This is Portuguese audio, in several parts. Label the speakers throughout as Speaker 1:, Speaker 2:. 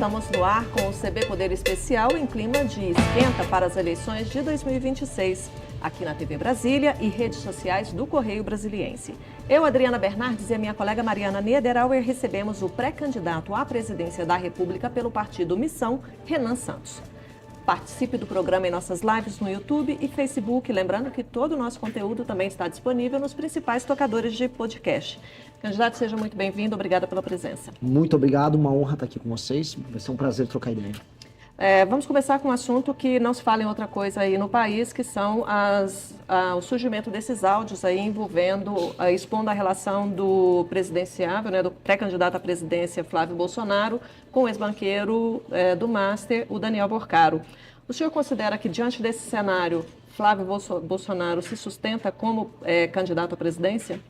Speaker 1: estamos no ar com o CB Poder Especial em clima de esquenta para as eleições de 2026, aqui na TV Brasília e redes sociais do Correio Brasiliense. Eu, Adriana Bernardes e a minha colega Mariana Niederauer recebemos o pré-candidato à presidência da República pelo partido Missão, Renan Santos. Participe do programa em nossas lives no YouTube e Facebook, lembrando que todo o nosso conteúdo também está disponível nos principais tocadores de podcast. Candidato, seja muito bem-vindo, obrigada pela presença.
Speaker 2: Muito obrigado, uma honra estar aqui com vocês, vai ser um prazer trocar ideia.
Speaker 1: Vamos começar com um assunto que não se fala em outra coisa aí no país, que são o surgimento desses áudios aí envolvendo, expondo a relação do presidenciável, né, do pré-candidato à presidência Flávio Bolsonaro, com o ex-banqueiro do Master, o Daniel Borcaro. O senhor considera que, diante desse cenário, Flávio Bolsonaro se sustenta como candidato à presidência?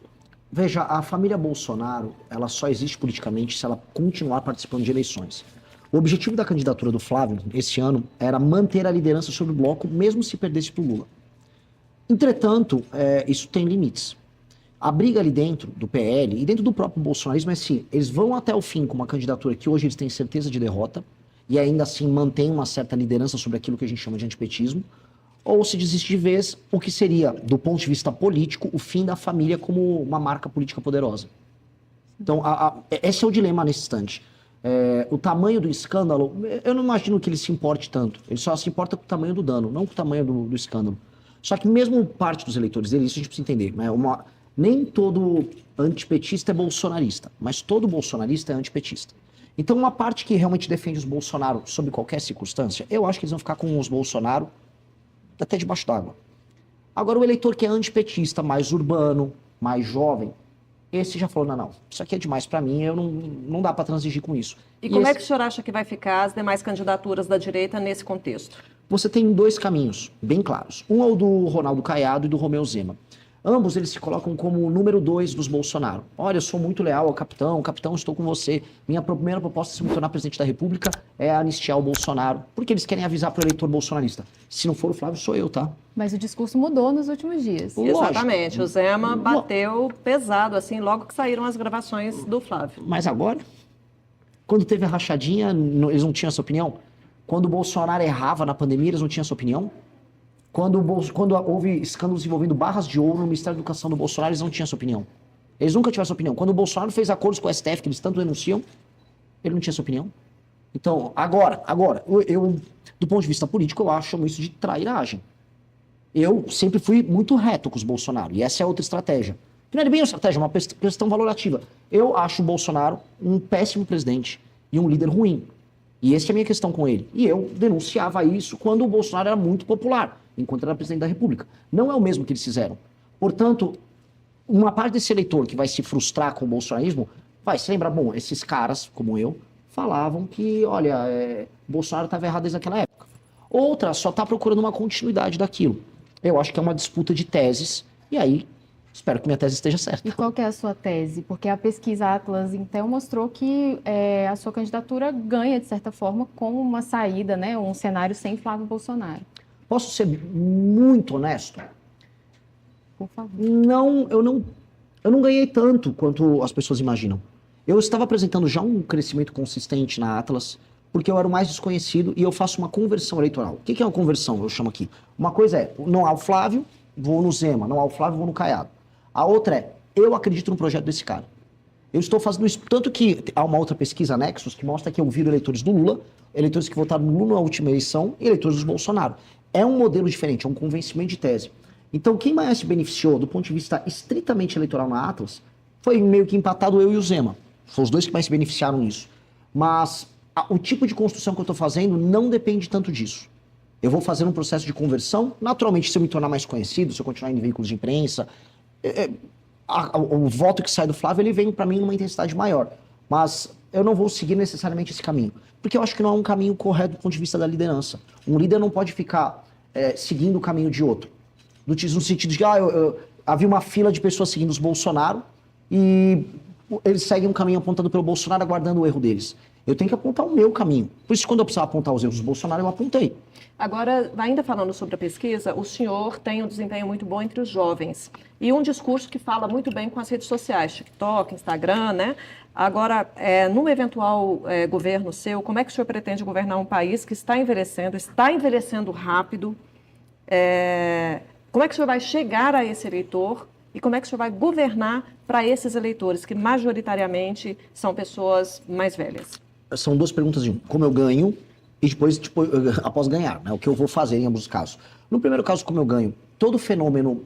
Speaker 2: Veja, a família Bolsonaro, ela só existe politicamente se ela continuar participando de eleições. O objetivo da candidatura do Flávio, esse ano, era manter a liderança sobre o bloco, mesmo se perdesse para o Lula. Entretanto, isso tem limites. A briga ali dentro do PL e dentro do próprio bolsonarismo é assim, eles vão até o fim com uma candidatura que hoje eles têm certeza de derrota, e ainda assim mantém uma certa liderança sobre aquilo que a gente chama de antipetismo, ou se desiste de vez, o que seria, do ponto de vista político, o fim da família como uma marca política poderosa. Então, esse é o dilema nesse instante. O tamanho do escândalo, eu não imagino que ele se importe tanto. Ele só se importa com o tamanho do dano, não com o tamanho do escândalo. Só que mesmo parte dos eleitores dele, isso a gente precisa entender, né? Nem todo antipetista é bolsonarista, mas todo bolsonarista é antipetista. Então uma parte que realmente defende os Bolsonaro sob qualquer circunstância, eu acho que eles vão ficar com os Bolsonaro até debaixo d'água. Agora o eleitor que é antipetista, mais urbano, mais jovem, esse já falou, não, isso aqui é demais para mim, não dá para transigir com isso.
Speaker 1: E como é que o senhor acha que vai ficar as demais candidaturas da direita nesse contexto?
Speaker 2: Você tem dois caminhos bem claros. Um é o do Ronaldo Caiado e do Romeu Zema. Ambos eles se colocam como o número 2 dos Bolsonaro. Olha, eu sou muito leal ao capitão, estou com você. Minha primeira proposta se me tornar presidente da República é anistiar o Bolsonaro. Porque eles querem avisar para o eleitor bolsonarista. Se não for o Flávio, sou eu, tá?
Speaker 3: Mas o discurso mudou nos últimos dias.
Speaker 1: Lógico. Exatamente. O Zema bateu pesado, assim, logo que saíram as gravações do Flávio.
Speaker 2: Mas agora, quando teve a rachadinha, eles não tinham essa opinião? Quando o Bolsonaro errava na pandemia, eles não tinham essa opinião? Quando houve escândalos envolvendo barras de ouro no Ministério da Educação do Bolsonaro, eles não tinham essa opinião. Eles nunca tiveram essa opinião. Quando o Bolsonaro fez acordos com o STF, que eles tanto denunciam, ele não tinha essa opinião. Então, agora, eu, do ponto de vista político, eu acho isso de trairagem. Eu sempre fui muito reto com os Bolsonaro, e essa é outra estratégia. Que não é bem uma estratégia, é uma questão valorativa. Eu acho o Bolsonaro um péssimo presidente e um líder ruim. E essa é a minha questão com ele. E eu denunciava isso quando o Bolsonaro era muito popular, enquanto era presidente da República. Não é o mesmo que eles fizeram. Portanto, uma parte desse eleitor que vai se frustrar com o bolsonarismo vai se lembrar, bom, esses caras, como eu, falavam que, olha, Bolsonaro estava errado desde aquela época. Outra só está procurando uma continuidade daquilo. Eu acho que é uma disputa de teses, e aí espero que minha tese esteja certa.
Speaker 3: E qual que é a sua tese? Porque a pesquisa Atlas Intel mostrou que a sua candidatura ganha, de certa forma, com uma saída, né, um cenário sem Flávio Bolsonaro.
Speaker 2: Posso ser muito honesto?
Speaker 3: Por favor.
Speaker 2: Não, eu não ganhei tanto quanto as pessoas imaginam. Eu estava apresentando já um crescimento consistente na Atlas, porque eu era o mais desconhecido e eu faço uma conversão eleitoral. O que é uma conversão? Eu chamo aqui. Uma coisa é, não há o Flávio, vou no Zema. Não há o Flávio, vou no Caiado. A outra é, eu acredito no projeto desse cara. Eu estou fazendo isso, tanto que há uma outra pesquisa, Nexus, que mostra que eu viro eleitores do Lula, eleitores que votaram no Lula na última eleição e eleitores dos Bolsonaro. É um modelo diferente, é um convencimento de tese. Então, quem mais se beneficiou do ponto de vista estritamente eleitoral na Atlas foi meio que empatado eu e o Zema. Foram os dois que mais se beneficiaram nisso. Mas o tipo de construção que eu estou fazendo não depende tanto disso. Eu vou fazer um processo de conversão, naturalmente, se eu me tornar mais conhecido, se eu continuar em veículos de imprensa, o voto que sai do Flávio, ele vem para mim numa intensidade maior. Mas eu não vou seguir necessariamente esse caminho, porque eu acho que não é um caminho correto do ponto de vista da liderança. Um líder não pode ficar seguindo o caminho de outro. No sentido de que havia uma fila de pessoas seguindo os Bolsonaro e eles seguem um caminho apontado pelo Bolsonaro, aguardando o erro deles. Eu tenho que apontar o meu caminho. Por isso, quando eu precisava apontar os erros do Bolsonaro, eu apontei.
Speaker 1: Agora, ainda falando sobre a pesquisa, o senhor tem um desempenho muito bom entre os jovens. E um discurso que fala muito bem com as redes sociais, TikTok, Instagram, né? Agora, num eventual governo seu, como é que o senhor pretende governar um país que está envelhecendo rápido? Como é que o senhor vai chegar a esse eleitor e como é que o senhor vai governar para esses eleitores, que majoritariamente são pessoas mais velhas?
Speaker 2: São duas perguntas de um. Como eu ganho e depois, após ganhar, né? O que eu vou fazer em ambos os casos. No primeiro caso, como eu ganho, todo fenômeno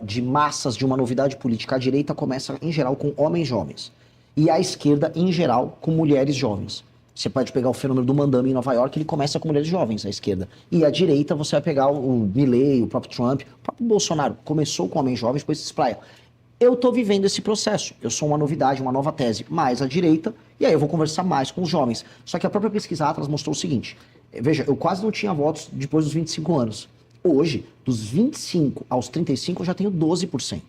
Speaker 2: de massas de uma novidade política, a direita começa, em geral, com homens jovens. E a esquerda, em geral, com mulheres jovens. Você pode pegar o fenômeno do Mandama em Nova York, ele começa com mulheres jovens, a esquerda. E a direita, você vai pegar o Milley, o próprio Trump, o próprio Bolsonaro. Começou com homens jovens, depois se espraia. Eu estou vivendo esse processo. Eu sou uma novidade, uma nova tese, mais à direita, e aí eu vou conversar mais com os jovens. Só que a própria pesquisa Atlas mostrou o seguinte. Veja, eu quase não tinha votos depois dos 25 anos. Hoje, dos 25 aos 35, eu já tenho 12%.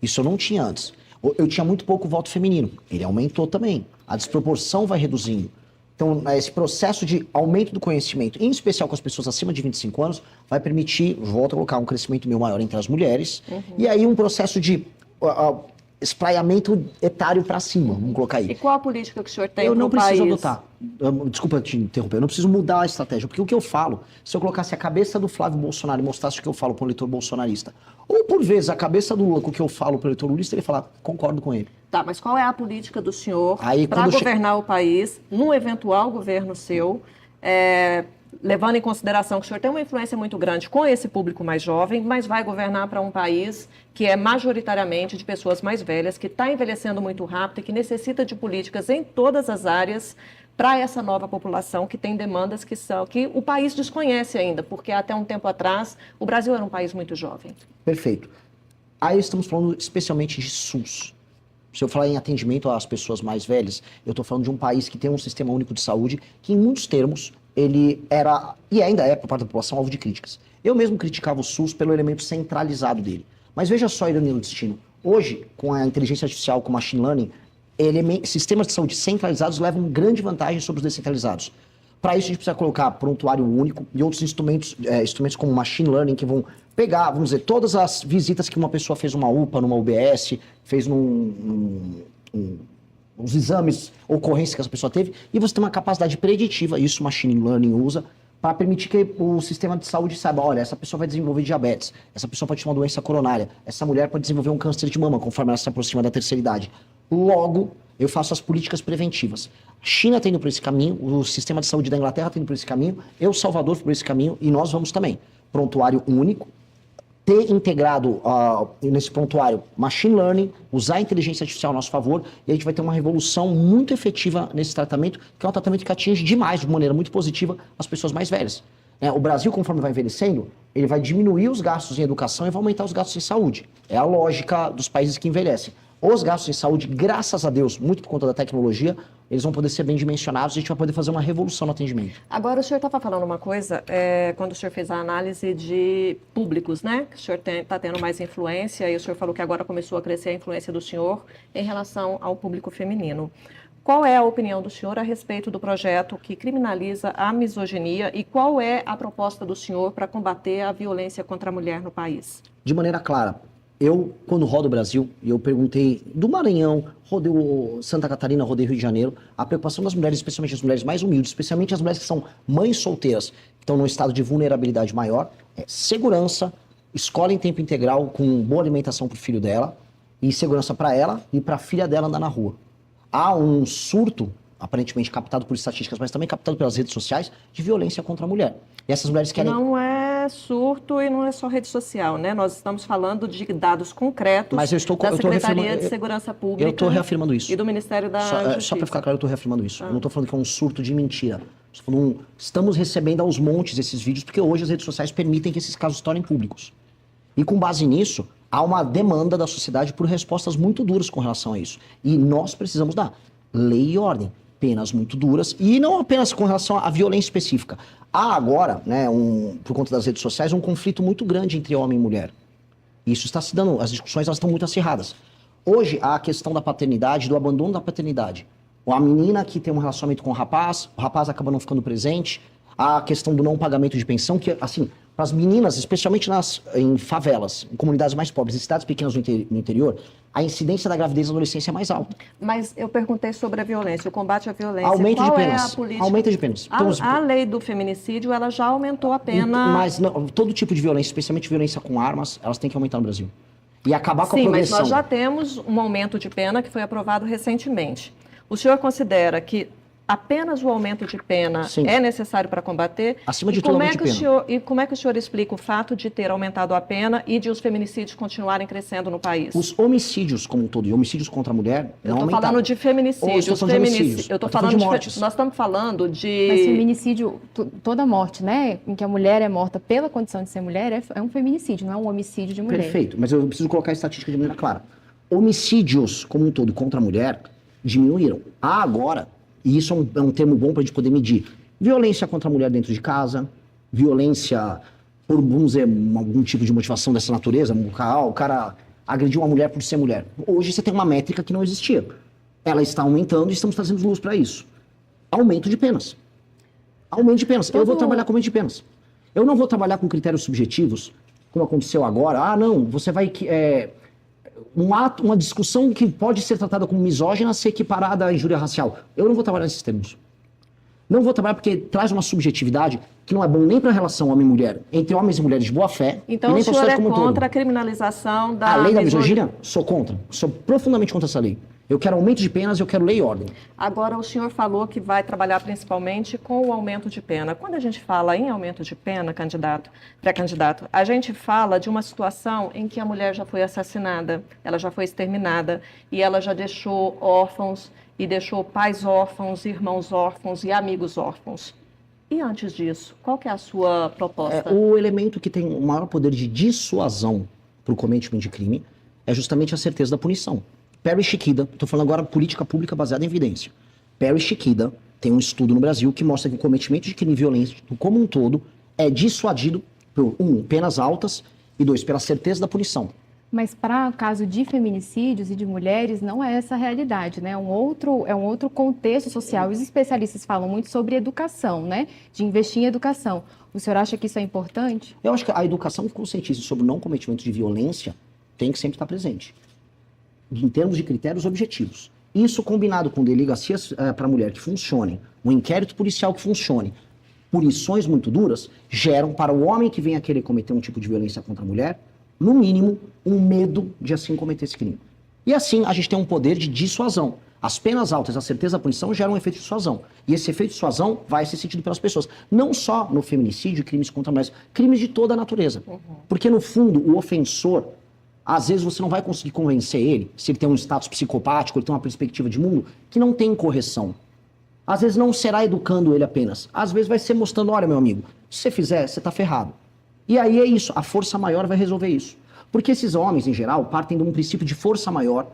Speaker 2: Isso eu não tinha antes. Eu tinha muito pouco voto feminino. Ele aumentou também. A desproporção vai reduzindo. Então, esse processo de aumento do conhecimento, em especial com as pessoas acima de 25 anos, vai permitir, volto a colocar, um crescimento meu maior entre as mulheres. E aí um processo de espraiamento etário para cima, vamos colocar aí.
Speaker 1: E qual a política que o senhor tem
Speaker 2: Eu
Speaker 1: para
Speaker 2: não
Speaker 1: o
Speaker 2: preciso
Speaker 1: país?
Speaker 2: adotar. Desculpa te interromper, eu não preciso mudar a estratégia, porque o que eu falo, se eu colocasse a cabeça do Flávio Bolsonaro e mostrasse o que eu falo para o eleitor bolsonarista, ou por vezes a cabeça do Lula com o que eu falo para o eleitor lulista, ele falar, concordo com ele.
Speaker 1: Tá, mas qual é a política do senhor
Speaker 2: Aí,
Speaker 1: para
Speaker 2: quando
Speaker 1: governar o país, num eventual governo seu, levando em consideração que o senhor tem uma influência muito grande com esse público mais jovem, mas vai governar para um país que é majoritariamente de pessoas mais velhas, que está envelhecendo muito rápido e que necessita de políticas em todas as áreas para essa nova população que tem demandas que o país desconhece ainda, porque até um tempo atrás o Brasil era um país muito jovem.
Speaker 2: Perfeito. Aí estamos falando especialmente de SUS. Se eu falar em atendimento às pessoas mais velhas, eu estou falando de um país que tem um sistema único de saúde que, em muitos termos, ele era, e ainda é, por parte da população, alvo de críticas. Eu mesmo criticava o SUS pelo elemento centralizado dele. Mas veja só a ironia do destino. Hoje, com a inteligência artificial, com o machine learning, sistemas de saúde centralizados levam grande vantagem sobre os descentralizados. Para isso, a gente precisa colocar prontuário único e outros instrumentos como machine learning, que vão pegar, vamos dizer, todas as visitas que uma pessoa fez numa UPA, numa UBS, fez os exames, ocorrências que essa pessoa teve, e você tem uma capacidade preditiva, isso o machine learning usa, para permitir que o sistema de saúde saiba, olha, essa pessoa vai desenvolver diabetes, essa pessoa pode ter uma doença coronária, essa mulher pode desenvolver um câncer de mama, conforme ela se aproxima da terceira idade. Logo, eu faço as políticas preventivas. A China está indo por esse caminho, o sistema de saúde da Inglaterra está indo por esse caminho, Salvador por esse caminho, e nós vamos também. Prontuário único, ter integrado nesse prontuário machine learning, usar a inteligência artificial a nosso favor, e a gente vai ter uma revolução muito efetiva nesse tratamento, que é um tratamento que atinge demais, de maneira muito positiva, as pessoas mais velhas. O Brasil, conforme vai envelhecendo, ele vai diminuir os gastos em educação e vai aumentar os gastos em saúde. É a lógica dos países que envelhecem. Os gastos em saúde, graças a Deus, muito por conta da tecnologia, eles vão poder ser bem dimensionados e a gente vai poder fazer uma revolução no atendimento.
Speaker 1: Agora, o senhor estava falando uma coisa, quando o senhor fez a análise de públicos, né? Que o senhor está tendo mais influência, e o senhor falou que agora começou a crescer a influência do senhor em relação ao público feminino. Qual é a opinião do senhor a respeito do projeto que criminaliza a misoginia e qual é a proposta do senhor para combater a violência contra a mulher no país?
Speaker 2: De maneira clara. Eu, quando rodo o Brasil, eu perguntei do Maranhão, rodei Santa Catarina, rodei Rio de Janeiro, a preocupação das mulheres, especialmente as mulheres mais humildes, especialmente as mulheres que são mães solteiras, que estão num estado de vulnerabilidade maior, é segurança, escola em tempo integral com boa alimentação para o filho dela, e segurança para ela e para a filha dela andar na rua. Há um surto, aparentemente captado por estatísticas, mas também captado pelas redes sociais, de violência contra a mulher. E essas mulheres querem...
Speaker 1: Não é surto e não é só rede social, né? Nós estamos falando de dados concretos da Secretaria de Segurança Pública.
Speaker 2: Eu estou reafirmando isso.
Speaker 1: E do Ministério da Justiça.
Speaker 2: Só para ficar claro, eu estou reafirmando isso. Eu não estou falando que é um surto de mentira. Estamos recebendo aos montes esses vídeos, porque hoje as redes sociais permitem que esses casos se tornem públicos. E com base nisso, há uma demanda da sociedade por respostas muito duras com relação a isso. E nós precisamos dar lei e ordem, penas muito duras, e não apenas com relação à violência específica. Há agora, né, por conta das redes sociais, um conflito muito grande entre homem e mulher. Isso está se dando, as discussões elas estão muito acirradas. Hoje, há a questão da paternidade, do abandono da paternidade. A menina que tem um relacionamento com o rapaz acaba não ficando presente. Há a questão do não pagamento de pensão, que, assim, para as meninas, especialmente em favelas, em comunidades mais pobres, em cidades pequenas no interior, a incidência da gravidez na adolescência é mais alta.
Speaker 1: Mas eu perguntei sobre a violência, o combate à violência.
Speaker 2: Aumento de
Speaker 1: Qual
Speaker 2: penas.
Speaker 1: é a política?
Speaker 2: Aumento de penas.
Speaker 1: A lei do feminicídio, ela já aumentou a pena.
Speaker 2: Mas não, todo tipo de violência, especialmente violência com armas, elas têm que aumentar no Brasil. E acabar com a progressão.
Speaker 1: Sim, mas nós já temos um aumento de pena que foi aprovado recentemente. O senhor considera que apenas o aumento de pena
Speaker 2: Sim.
Speaker 1: é necessário para combater?
Speaker 2: Acima de tudo, aumento de pena.
Speaker 1: E como é que o senhor explica o fato de ter aumentado a pena e de os feminicídios continuarem crescendo no país?
Speaker 2: Os homicídios como um todo e homicídios contra a mulher
Speaker 1: Eu
Speaker 2: não
Speaker 1: estou
Speaker 2: aumentaram.
Speaker 1: falando de feminicídio.
Speaker 2: Ou estou falando de homicídios.
Speaker 1: Eu estou falando
Speaker 2: de mortes.
Speaker 1: Nós estamos falando de...
Speaker 3: Mas feminicídio, toda morte, né, em que a mulher é morta pela condição de ser mulher, é um feminicídio, não é um homicídio de mulher.
Speaker 2: Perfeito, mas eu preciso colocar a estatística de maneira clara. Homicídios como um todo contra a mulher diminuíram. Há agora, e isso é um termo bom para a gente poder medir, violência contra a mulher dentro de casa, violência por, vamos dizer, algum tipo de motivação dessa natureza, o cara agrediu uma mulher por ser mulher. Hoje você tem uma métrica que não existia. Ela está aumentando e estamos fazendo luz para isso. Aumento de penas. Aumento de penas. Eu vou trabalhar com aumento de penas. Eu não vou trabalhar com critérios subjetivos, como aconteceu agora. Ah, não, você vai... uma discussão que pode ser tratada como misógina ser equiparada à injúria racial. Eu não vou trabalhar nesses termos. Não vou trabalhar porque traz uma subjetividade que não é bom nem para a relação homem-mulher, entre homens e mulheres de boa fé,
Speaker 1: então,
Speaker 2: e nem
Speaker 1: o senhor é
Speaker 2: como um
Speaker 1: contra
Speaker 2: todo.
Speaker 1: a criminalização da...
Speaker 2: A lei da misoginia? Sou contra. Sou profundamente contra essa lei. Eu quero aumento de penas, eu quero lei e ordem.
Speaker 1: Agora, o senhor falou que vai trabalhar principalmente com o aumento de pena. Quando a gente fala em aumento de pena, pré-candidato, a gente fala de uma situação em que a mulher já foi assassinada, ela já foi exterminada e ela já deixou órfãos e deixou pais órfãos, irmãos órfãos e amigos órfãos. E antes disso, qual que é a sua proposta?
Speaker 2: O elemento que tem o maior poder de dissuasão para o cometimento de crime é justamente a certeza da punição. Perry Chiquida, estou falando agora política pública baseada em evidência. Perry Chiquida tem um estudo no Brasil que mostra que o cometimento de crime violento como um todo é dissuadido por, penas altas e 2, pela certeza da punição.
Speaker 3: Mas para o caso de feminicídios e de mulheres, não é essa a realidade, né? É um outro contexto social. Os especialistas falam muito sobre educação, né? De investir em educação. O senhor acha que isso é importante?
Speaker 2: Eu acho que a educação que conscientiza sobre o não cometimento de violência tem que sempre estar presente, em termos de critérios objetivos. Isso combinado com delegacias para a mulher que funcionem, um inquérito policial que funcione, punições muito duras, geram para o homem que vem a querer cometer um tipo de violência contra a mulher, no mínimo, um medo de assim cometer esse crime. E assim, a gente tem um poder de dissuasão. As penas altas, a certeza da punição geram um efeito de dissuasão. E esse efeito de dissuasão vai ser sentido pelas pessoas. Não só no feminicídio, crimes contra mulheres, crimes de toda a natureza. Porque, no fundo, o ofensor, às vezes você não vai conseguir convencer ele, se ele tem um status psicopático, ele tem uma perspectiva de mundo, que não tem correção. Às vezes não será educando ele apenas. Às vezes vai ser mostrando, olha, meu amigo, se você fizer, você tá ferrado. E aí é isso, a força maior vai resolver isso. Porque esses homens, em geral, partem de um princípio de força maior,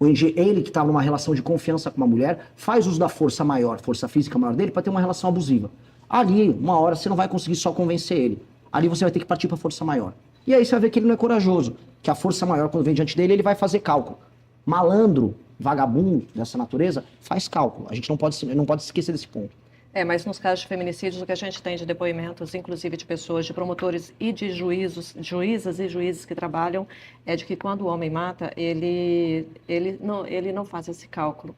Speaker 2: onde ele que estava numa relação de confiança com uma mulher, faz uso da força maior, força física maior dele, para ter uma relação abusiva. Ali, uma hora, você não vai conseguir só convencer ele. Ali você vai ter que partir para a força maior. E aí você vai ver que ele não é corajoso, que a força maior, quando vem diante dele, ele vai fazer cálculo. Malandro, vagabundo dessa natureza, faz cálculo. A gente não pode esquecer desse ponto.
Speaker 1: Mas nos casos de feminicídios, o que a gente tem de depoimentos, inclusive de pessoas, de promotores e de juízas e juízes que trabalham, é de que quando o homem mata, ele não faz esse cálculo.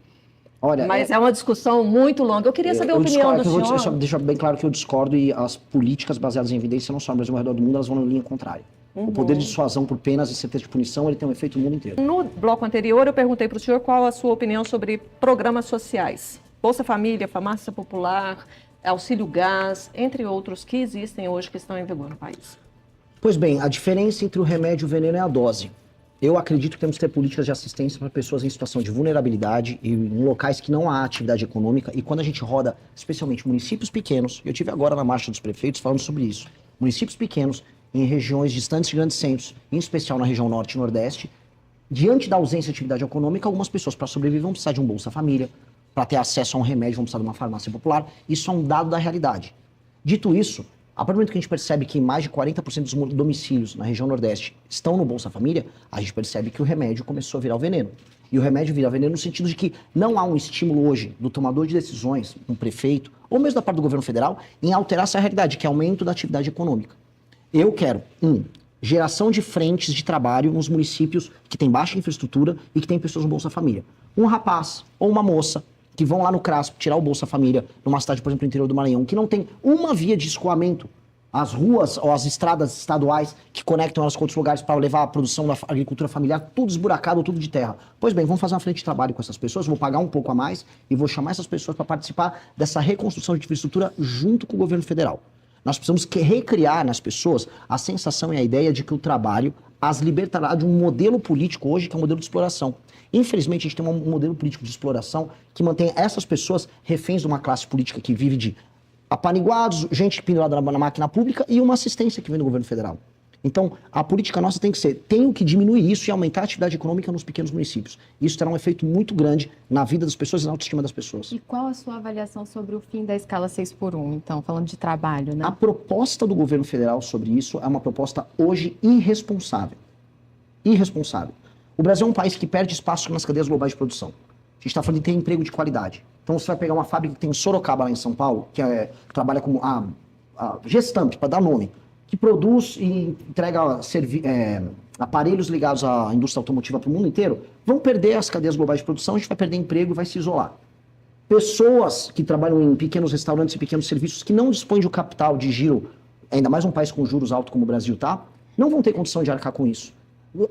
Speaker 2: Olha,
Speaker 1: mas é uma discussão muito longa. Eu queria saber a opinião do senhor.
Speaker 2: Só deixar bem claro que eu discordo e as políticas baseadas em evidência, não só no Brasil, mas ao redor do mundo, elas vão na linha contrária. O poder de dissuasão por penas e certeza de punição, ele tem um efeito no mundo inteiro.
Speaker 1: No bloco anterior, eu perguntei para o senhor qual a sua opinião sobre programas sociais. Bolsa Família, Farmácia Popular, Auxílio Gás, entre outros que existem hoje que estão em vigor no país.
Speaker 2: Pois bem, a diferença entre o remédio e o veneno é a dose. Eu acredito que temos que ter políticas de assistência para pessoas em situação de vulnerabilidade e em locais que não há atividade econômica. E quando a gente roda, especialmente municípios pequenos, eu tive agora na Marcha dos Prefeitos falando sobre isso, municípios pequenos em regiões distantes de grandes centros, em especial na região norte e nordeste, diante da ausência de atividade econômica, algumas pessoas para sobreviver vão precisar de um Bolsa Família, para ter acesso a um remédio, vão precisar de uma farmácia popular. Isso é um dado da realidade. Dito isso, a partir do momento que a gente percebe que mais de 40% dos domicílios na região Nordeste estão no Bolsa Família, a gente percebe que o remédio começou a virar o veneno. E o remédio vira veneno no sentido de que não há um estímulo hoje do tomador de decisões, um prefeito, ou mesmo da parte do governo federal, em alterar essa realidade, que é aumento da atividade econômica. Eu quero, geração de frentes de trabalho nos municípios que têm baixa infraestrutura e que têm pessoas no Bolsa Família. Um rapaz ou uma moça que vão lá no CRAS tirar o Bolsa Família numa cidade, por exemplo, no interior do Maranhão, que não tem uma via de escoamento, as ruas ou as estradas estaduais que conectam elas com outros lugares para levar a produção da agricultura familiar, tudo esburacado, tudo de terra. Pois bem, vamos fazer uma frente de trabalho com essas pessoas, vou pagar um pouco a mais e vou chamar essas pessoas para participar dessa reconstrução de infraestrutura junto com o governo federal. Nós precisamos recriar nas pessoas a sensação e a ideia de que o trabalho as libertará de um modelo político hoje que é um modelo de exploração. Infelizmente, a gente tem um modelo político de exploração que mantém essas pessoas reféns de uma classe política que vive de apaniguados, gente pendurada na máquina pública e uma assistência que vem do governo federal. Então, a política nossa tem que ser, tenho que diminuir isso e aumentar a atividade econômica nos pequenos municípios. Isso terá um efeito muito grande na vida das pessoas e na autoestima das pessoas.
Speaker 3: E qual a sua avaliação sobre o fim da escala 6x1, então, falando de trabalho, né?
Speaker 2: A proposta do governo federal sobre isso é uma proposta hoje irresponsável. Irresponsável. O Brasil é um país que perde espaço nas cadeias globais de produção. A gente está falando de ter emprego de qualidade. Então você vai pegar uma fábrica que tem em Sorocaba, lá em São Paulo, que trabalha como a Gestamp, para dar nome, que produz e entrega aparelhos ligados à indústria automotiva para o mundo inteiro, vão perder as cadeias globais de produção, a gente vai perder emprego e vai se isolar. Pessoas que trabalham em pequenos restaurantes e pequenos serviços que não dispõem de um capital de giro, ainda mais um país com juros altos como o Brasil, tá? Não vão ter condição de arcar com isso.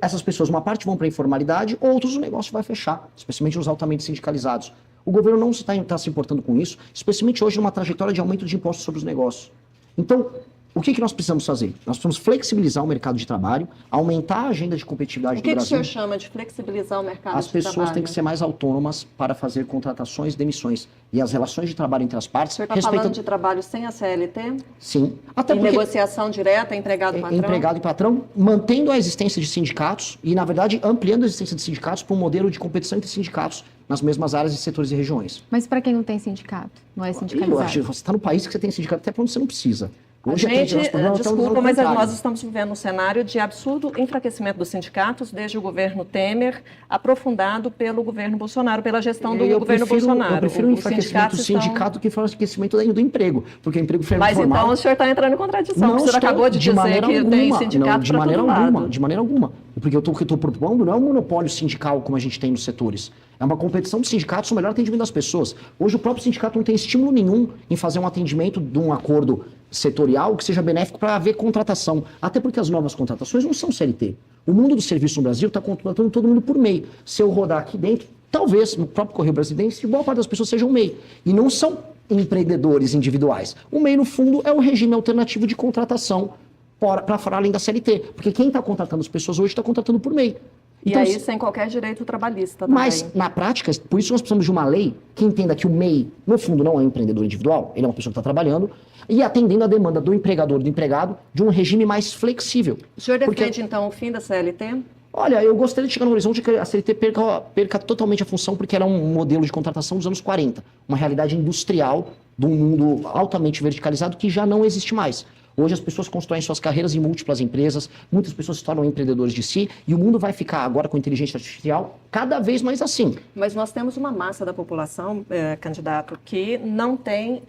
Speaker 2: Essas pessoas, uma parte vão para a informalidade, outros o negócio vai fechar, especialmente os altamente sindicalizados. O governo não está se importando com isso, especialmente hoje numa trajetória de aumento de impostos sobre os negócios. Então, o que nós precisamos fazer? Nós precisamos flexibilizar o mercado de trabalho, aumentar a agenda de competitividade do Brasil.
Speaker 1: O que o senhor chama de flexibilizar o mercado de trabalho?
Speaker 2: As pessoas têm que ser mais autônomas para fazer contratações e demissões. E as relações de trabalho entre as partes...
Speaker 1: O senhor está falando de trabalho sem a CLT?
Speaker 2: Sim. Até porque
Speaker 1: negociação direta, empregado-patrão?
Speaker 2: Empregado e patrão, mantendo a existência de sindicatos e, na verdade, ampliando a existência de sindicatos para um modelo de competição entre sindicatos nas mesmas áreas e setores e regiões.
Speaker 3: Mas para quem não tem sindicato, não é sindicalizado?
Speaker 2: Você está no país que você tem sindicato até quando você não precisa.
Speaker 1: Desculpa, mas nós estamos vivendo um cenário de absurdo enfraquecimento dos sindicatos desde o governo Temer, aprofundado pelo governo Bolsonaro, pela gestão do governo Bolsonaro.
Speaker 2: Eu prefiro o enfraquecimento do sindicato do que o enfraquecimento do emprego, porque o emprego
Speaker 1: formal... Mas então o senhor está entrando em contradição, o senhor acabou de dizer que tem sindicato para todo lado.
Speaker 2: De maneira alguma. Porque o que eu estou propondo não é um monopólio sindical como a gente tem nos setores. É uma competição de sindicatos no melhor atendimento das pessoas. Hoje o próprio sindicato não tem estímulo nenhum em fazer um atendimento de um acordo setorial que seja benéfico para haver contratação. Até porque as novas contratações não são CLT. O mundo do serviço no Brasil está contratando todo mundo por MEI. Se eu rodar aqui dentro, talvez no próprio Correio Brasiliense, boa parte das pessoas sejam MEI. E não são empreendedores individuais. O MEI, no fundo, é o regime alternativo de contratação para fora além da CLT. Porque quem está contratando as pessoas hoje está contratando por MEI.
Speaker 1: Então, e aí sem qualquer direito trabalhista também.
Speaker 2: Mas, na prática, por isso nós precisamos de uma lei que entenda que o MEI, no fundo, não é um empreendedor individual, ele é uma pessoa que está trabalhando, e atendendo a demanda do empregador e do empregado de um regime mais flexível.
Speaker 1: O senhor defende, então, o fim da CLT?
Speaker 2: Olha, eu gostaria de chegar no horizonte que a CLT perca totalmente a função, porque era um modelo de contratação dos anos 40, uma realidade industrial de um mundo altamente verticalizado que já não existe mais. Hoje as pessoas constroem suas carreiras em múltiplas empresas, muitas pessoas se tornam empreendedores de si, e o mundo vai ficar agora com inteligência artificial cada vez mais assim.
Speaker 1: Mas nós temos uma massa da população, candidato, que não tem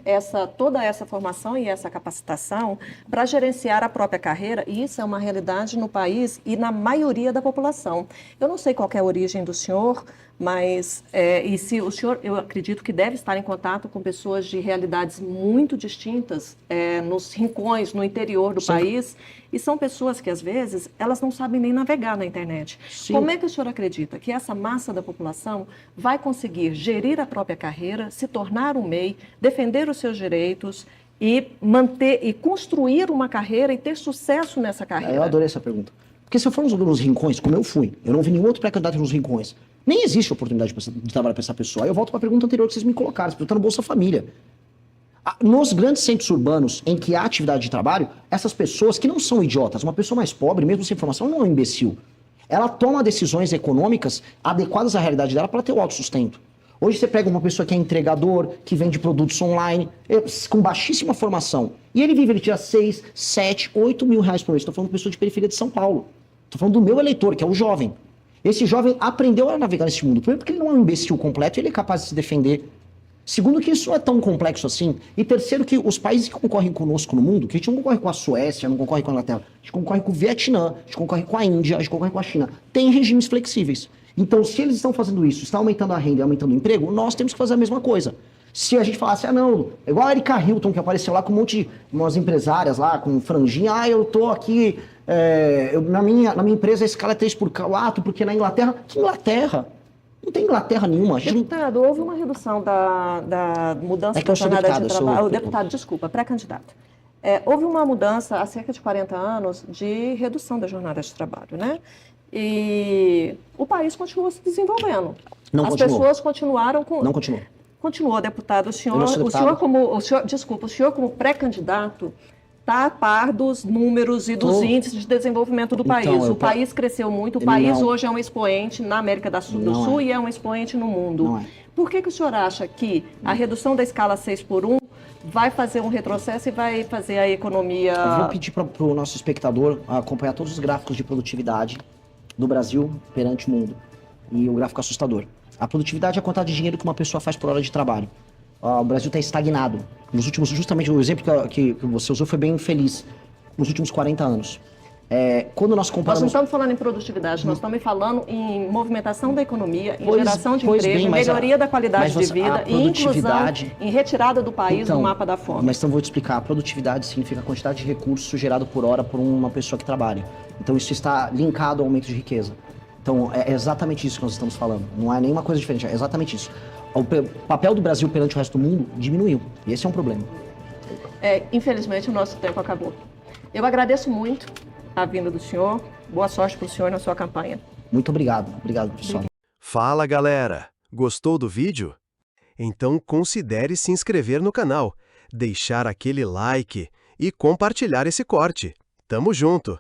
Speaker 1: toda essa formação e essa capacitação para gerenciar a própria carreira, e isso é uma realidade no país e na maioria da população. Eu não sei qual é a origem do senhor, mas e se o senhor, eu acredito que deve estar em contato com pessoas de realidades muito distintas nos rincões, no interior do país, e são pessoas que às vezes elas não sabem nem navegar na internet. Sim. Como é que o senhor acredita que essa massa da população vai conseguir gerir a própria carreira, se tornar um MEI, defender os seus direitos e manter e construir uma carreira e ter sucesso nessa carreira?
Speaker 2: Eu adorei essa pergunta. Porque se eu for nos rincões, como eu fui, eu não vi nenhum outro pré-candidato nos rincões. Nem existe oportunidade de trabalhar para essa pessoa. Aí eu volto para a pergunta anterior que vocês me colocaram. Você está no Bolsa Família. Nos grandes centros urbanos em que há atividade de trabalho, essas pessoas que não são idiotas, uma pessoa mais pobre, mesmo sem formação, não é um imbecil. Ela toma decisões econômicas adequadas à realidade dela para ter o autossustento. Hoje você pega uma pessoa que é entregador, que vende produtos online, com baixíssima formação, e ele tira 6, 7, 8 mil reais por mês. Estou falando de pessoa de periferia de São Paulo. Estou falando do meu eleitor, que é o jovem. Esse jovem aprendeu a navegar nesse mundo. Primeiro porque ele não é um imbecil completo e ele é capaz de se defender. Segundo, que isso não é tão complexo assim. E terceiro, que os países que concorrem conosco no mundo, que a gente não concorre com a Suécia, não concorre com a Inglaterra, a gente concorre com o Vietnã, a gente concorre com a Índia, a gente concorre com a China, tem regimes flexíveis. Então, se eles estão fazendo isso, está aumentando a renda e aumentando o emprego, nós temos que fazer a mesma coisa. Se a gente falasse, não, igual a Erika Hilton, que apareceu lá com um monte de umas empresárias lá, com franjinha, eu tô aqui, na minha empresa a escala é 3/4, porque na Inglaterra, que Inglaterra? Não tem Inglaterra nenhuma. A gente não...
Speaker 1: Deputado, houve uma redução da mudança da jornada de trabalho. Deputado, desculpa, pré-candidato. Houve uma mudança há cerca de 40 anos de redução da jornada de trabalho, né? E o país continuou se desenvolvendo.
Speaker 2: Não
Speaker 1: As
Speaker 2: continuou.
Speaker 1: pessoas continuaram com...
Speaker 2: Não continuou.
Speaker 1: Continuou, deputado. O
Speaker 2: Eu não sou deputado.
Speaker 1: o senhor como pré-candidato está a par dos números e dos índices de desenvolvimento do país.
Speaker 2: Então,
Speaker 1: O país cresceu muito, o país hoje é um expoente na América do Sul e é um expoente no mundo.
Speaker 2: Não é.
Speaker 1: Por que o senhor acha que a redução da escala 6/1 vai fazer um retrocesso e vai fazer a economia...
Speaker 2: Eu vou pedir para o nosso espectador acompanhar todos os gráficos de produtividade do Brasil perante o mundo. E o gráfico assustador. A produtividade é a quantidade de dinheiro que uma pessoa faz por hora de trabalho. O Brasil está estagnado. Nos últimos, justamente o exemplo que você usou foi bem feliz. Nos últimos 40 anos. Quando nós
Speaker 1: Nós
Speaker 2: comparamos...
Speaker 1: não estamos falando em produtividade, nós estamos falando em movimentação da economia, em geração de emprego, em melhoria da qualidade de vida e inclusão, em retirada do país do mapa da fome.
Speaker 2: Mas então vou te explicar. A produtividade significa a quantidade de recursos gerado por hora por uma pessoa que trabalha. Então isso está linkado ao aumento de riqueza. Então é exatamente isso que nós estamos falando. Não é nenhuma coisa diferente, é exatamente isso. O papel do Brasil perante o resto do mundo diminuiu. E esse é um problema.
Speaker 1: Infelizmente o nosso tempo acabou. Eu agradeço muito a vinda do senhor. Boa sorte para o senhor na sua campanha.
Speaker 2: Muito obrigado. Obrigado, pessoal.
Speaker 4: Fala, galera! Gostou do vídeo? Então considere se inscrever no canal, deixar aquele like e compartilhar esse corte. Tamo junto!